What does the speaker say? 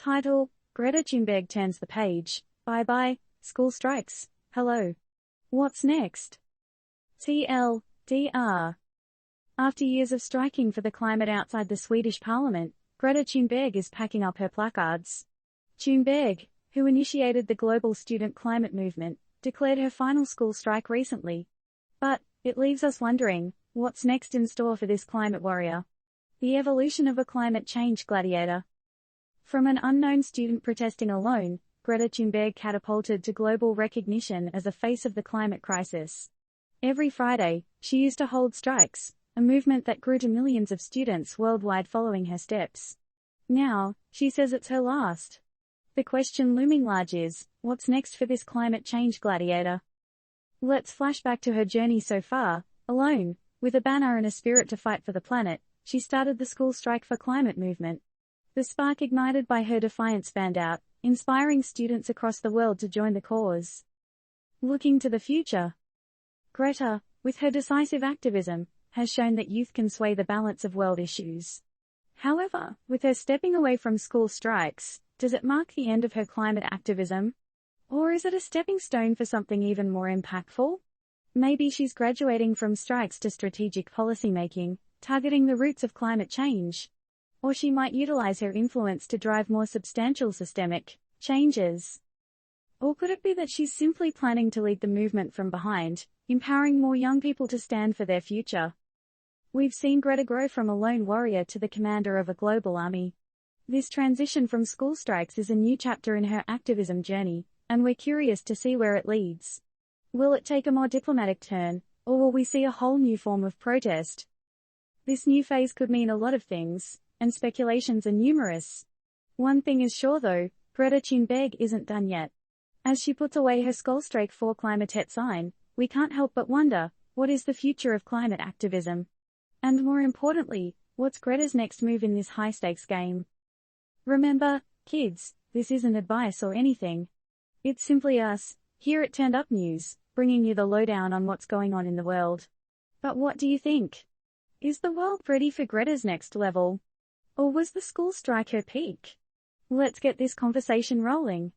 Title: Greta Thunberg turns the page. Bye-bye, school strikes. Hello. What's next? TLDR. After years of striking for the climate outside the Swedish Parliament, Greta Thunberg is packing up her placards. Thunberg, who initiated the global student climate movement, declared her final school strike recently. But it leaves us wondering, what's next in store for this climate warrior? The evolution of a climate change gladiator. From an unknown student protesting alone, Greta Thunberg catapulted to global recognition as a face of the climate crisis. Every Friday, she used to hold strikes, a movement that grew to millions of students worldwide following her steps. Now, she says it's her last. The question looming large is, what's next for this climate change gladiator? Let's flash back to her journey so far. Alone, with a banner and a spirit to fight for the planet, she started the School Strike for Climate movement. The spark ignited by her defiance fanned out, inspiring students across the world to join the cause. Looking to the future, Greta, with her decisive activism, has shown that youth can sway the balance of world issues. However, with her stepping away from school strikes, does it mark the end of her climate activism? Or is it a stepping stone for something even more impactful? Maybe she's graduating from strikes to strategic policymaking, targeting the roots of climate change. Or she might utilize her influence to drive more substantial systemic changes. Or could it be that she's simply planning to lead the movement from behind, empowering more young people to stand for their future? We've seen Greta grow from a lone warrior to the commander of a global army. This transition from school strikes is a new chapter in her activism journey, and we're curious to see where it leads. Will it take a more diplomatic turn, or will we see a whole new form of protest? This new phase could mean a lot of things, and speculations are numerous. One thing is sure though, Greta Thunberg isn't done yet. As she puts away her School Strike for Climate sign, we can't help but wonder, what is the future of climate activism? And more importantly, what's Greta's next move in this high-stakes game? Remember, kids, this isn't advice or anything. It's simply us, here at Turned Up News, bringing you the lowdown on what's going on in the world. But what do you think? Is the world ready for Greta's next level? Or was the school strike her peak? Let's get this conversation rolling.